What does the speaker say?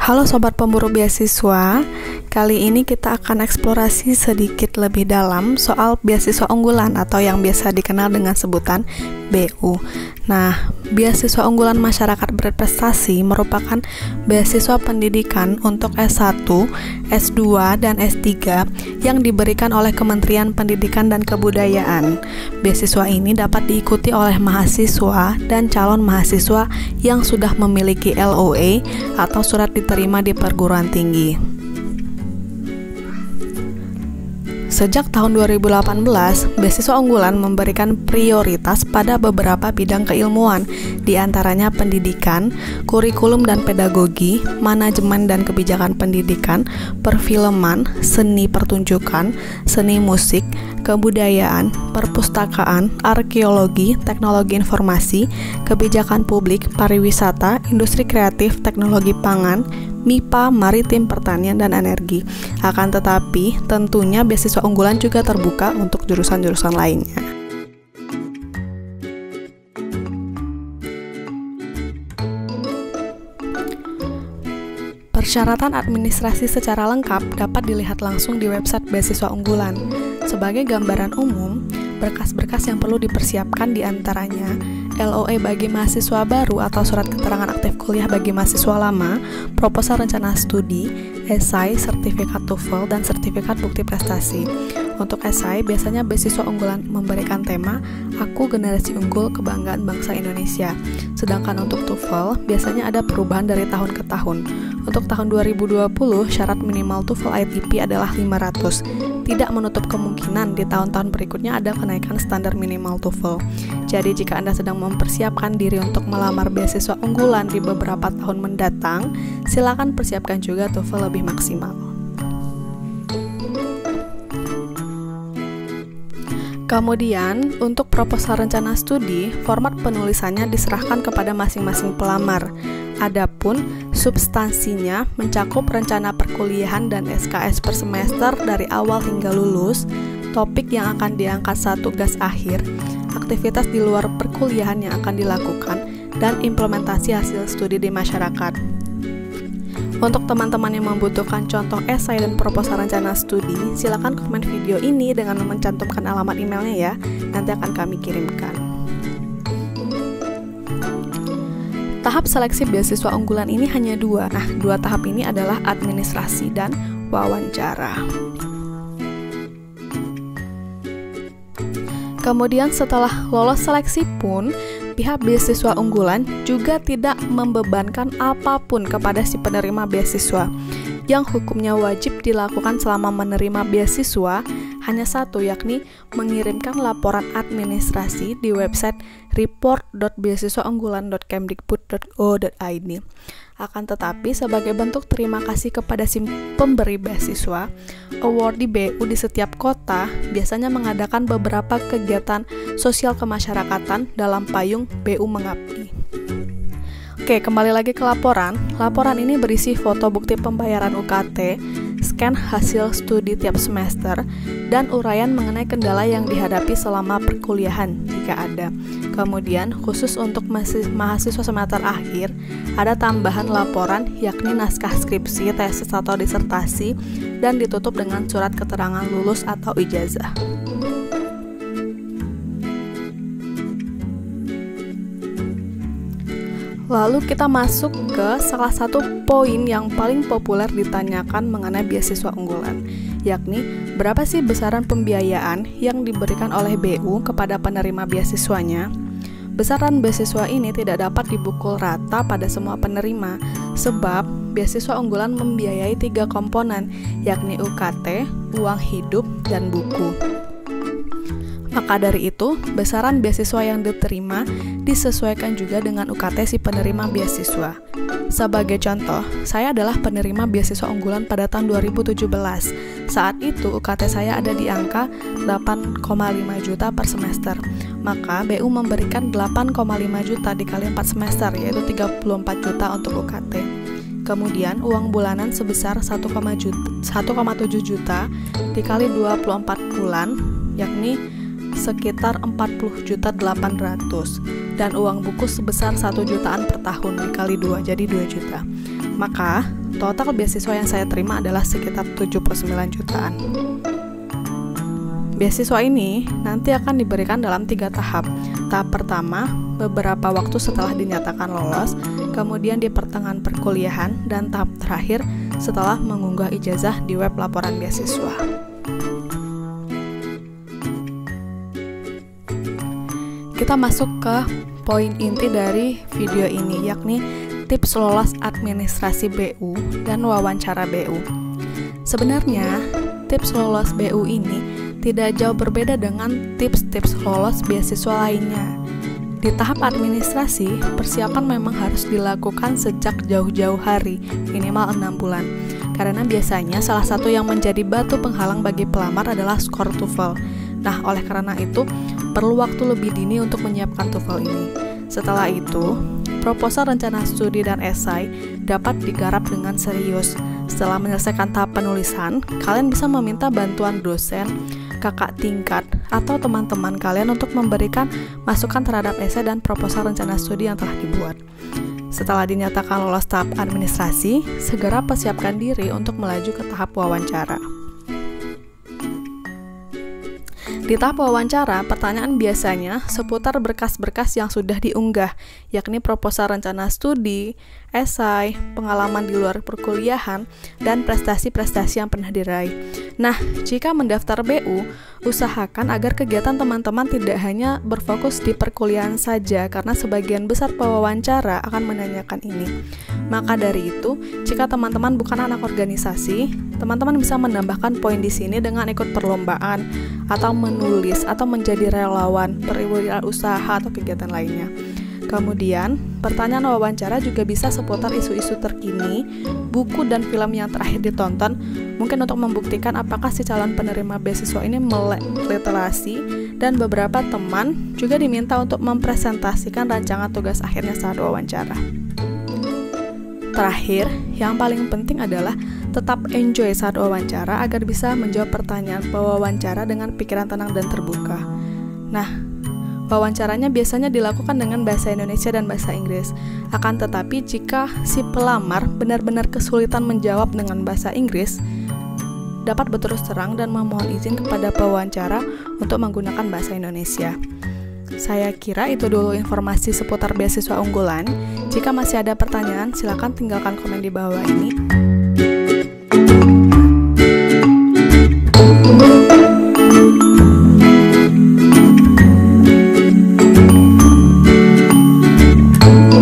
Halo Sobat Pemburu Beasiswa, kali ini kita akan eksplorasi sedikit lebih dalam soal beasiswa unggulan atau yang biasa dikenal dengan sebutan BU. Nah, beasiswa unggulan masyarakat berprestasi merupakan beasiswa pendidikan untuk S1, S2, dan S3 yang diberikan oleh Kementerian Pendidikan dan Kebudayaan. Beasiswa ini dapat diikuti oleh mahasiswa dan calon mahasiswa yang sudah memiliki LOA atau surat diterima di perguruan tinggi. Sejak tahun 2018, beasiswa unggulan memberikan prioritas pada beberapa bidang keilmuan, di antaranya pendidikan, kurikulum dan pedagogi, manajemen dan kebijakan pendidikan, perfilman, seni pertunjukan, seni musik, kebudayaan, perpustakaan, arkeologi, teknologi informasi, kebijakan publik, pariwisata, industri kreatif, teknologi pangan, MIPA, maritim, pertanian, dan energi. Akan tetapi, tentunya beasiswa unggulan juga terbuka untuk jurusan-jurusan lainnya. Persyaratan administrasi secara lengkap dapat dilihat langsung di website beasiswa unggulan. Sebagai gambaran umum, berkas-berkas yang perlu dipersiapkan diantaranya LOA bagi mahasiswa baru atau surat keterangan aktif kuliah bagi mahasiswa lama, proposal rencana studi, esai, sertifikat TOEFL, dan sertifikat bukti prestasi. Untuk esai, biasanya beasiswa unggulan memberikan tema Aku Generasi Unggul Kebanggaan Bangsa Indonesia. Sedangkan untuk TOEFL, biasanya ada perubahan dari tahun ke tahun. Untuk tahun 2020, syarat minimal TOEFL ITP adalah 500. Tidak menutup kemungkinan di tahun-tahun berikutnya ada kenaikan standar minimal TOEFL. Jadi jika Anda sedang mempersiapkan diri untuk melamar beasiswa unggulan di beberapa tahun mendatang, silakan persiapkan juga TOEFL lebih maksimal. Kemudian, untuk proposal rencana studi, format penulisannya diserahkan kepada masing-masing pelamar. Adapun substansinya mencakup rencana perkuliahan dan SKS per semester dari awal hingga lulus, topik yang akan diangkat saat tugas akhir, aktivitas di luar perkuliahan yang akan dilakukan, dan implementasi hasil studi di masyarakat. Untuk teman-teman yang membutuhkan contoh esai dan proposal rencana studi, silakan komen video ini dengan mencantumkan alamat emailnya ya, nanti akan kami kirimkan. Tahap seleksi beasiswa unggulan ini hanya dua. Nah, dua tahap ini adalah administrasi dan wawancara. Kemudian setelah lolos seleksi pun, pihak beasiswa unggulan juga tidak membebankan apapun kepada si penerima beasiswa. Yang hukumnya wajib dilakukan selama menerima beasiswa hanya satu, yakni mengirimkan laporan administrasi di website report.beasiswaunggulan.kemdikbud.go.id. Akan tetapi, sebagai bentuk terima kasih kepada si pemberi beasiswa, awardee BU di setiap kota biasanya mengadakan beberapa kegiatan sosial kemasyarakatan dalam payung BU Mengabdi. Oke, kembali lagi ke laporan. Laporan ini berisi foto bukti pembayaran UKT, scan hasil studi tiap semester, dan uraian mengenai kendala yang dihadapi selama perkuliahan jika ada. Kemudian, khusus untuk mahasiswa semester akhir, ada tambahan laporan yakni naskah skripsi, tesis atau disertasi, dan ditutup dengan surat keterangan lulus atau ijazah. Lalu kita masuk ke salah satu poin yang paling populer ditanyakan mengenai beasiswa unggulan, yakni berapa sih besaran pembiayaan yang diberikan oleh BU kepada penerima beasiswanya. Besaran beasiswa ini tidak dapat dipukul rata pada semua penerima, sebab beasiswa unggulan membiayai 3 komponen, yakni UKT, uang hidup, dan buku. Maka dari itu, besaran beasiswa yang diterima disesuaikan juga dengan UKT si penerima beasiswa. Sebagai contoh, saya adalah penerima beasiswa unggulan pada tahun 2017. Saat itu, UKT saya ada di angka 8,5 juta per semester. Maka, BU memberikan 8,5 juta dikali 4 semester, yaitu 34 juta untuk UKT. Kemudian, uang bulanan sebesar 1,7 juta dikali 24 bulan, yakni sekitar 40.800.000 dan uang buku sebesar 1 jutaan per tahun dikali 2 jadi 2 juta. Maka, total beasiswa yang saya terima adalah sekitar 79 jutaan. Beasiswa ini nanti akan diberikan dalam 3 tahap. Tahap pertama, beberapa waktu setelah dinyatakan lolos, kemudian di pertengahan perkuliahan, dan tahap terakhir setelah mengunggah ijazah di web laporan beasiswa. Kita masuk ke poin inti dari video ini, yakni tips lolos administrasi BU dan wawancara BU. Sebenarnya, tips lolos BU ini tidak jauh berbeda dengan tips-tips lolos beasiswa lainnya. Di tahap administrasi, persiapan memang harus dilakukan sejak jauh-jauh hari, minimal 6 bulan. Karena biasanya salah satu yang menjadi batu penghalang bagi pelamar adalah skor TOEFL. Nah, oleh karena itu, perlu waktu lebih dini untuk menyiapkan TOEFL ini. Setelah itu, proposal rencana studi dan esai dapat digarap dengan serius. Setelah menyelesaikan tahap penulisan, kalian bisa meminta bantuan dosen, kakak tingkat, atau teman-teman kalian untuk memberikan masukan terhadap esai dan proposal rencana studi yang telah dibuat. Setelah dinyatakan lolos tahap administrasi, segera persiapkan diri untuk melaju ke tahap wawancara. Di tahap wawancara, pertanyaan biasanya seputar berkas-berkas yang sudah diunggah, yakni proposal rencana studi, esai, pengalaman di luar perkuliahan, dan prestasi-prestasi yang pernah diraih. Nah, jika mendaftar BU, usahakan agar kegiatan teman-teman tidak hanya berfokus di perkuliahan saja, karena sebagian besar pewawancara akan menanyakan ini. Maka dari itu, jika teman-teman bukan anak organisasi, teman-teman bisa menambahkan poin di sini dengan ikut perlombaan, atau menulis, atau menjadi relawan, berwirausaha, atau kegiatan lainnya. Kemudian, pertanyaan wawancara juga bisa seputar isu-isu terkini, buku dan film yang terakhir ditonton, mungkin untuk membuktikan apakah si calon penerima beasiswa ini melek literasi, dan beberapa teman juga diminta untuk mempresentasikan rancangan tugas akhirnya saat wawancara. Terakhir, yang paling penting adalah tetap enjoy saat wawancara agar bisa menjawab pertanyaan pewawancara dengan pikiran tenang dan terbuka. Nah, wawancaranya biasanya dilakukan dengan bahasa Indonesia dan bahasa Inggris. Akan tetapi jika si pelamar benar-benar kesulitan menjawab dengan bahasa Inggris, dapat berterus terang dan memohon izin kepada pewawancara untuk menggunakan bahasa Indonesia. Saya kira itu dulu informasi seputar beasiswa unggulan. Jika masih ada pertanyaan, silakan tinggalkan komen di bawah ini.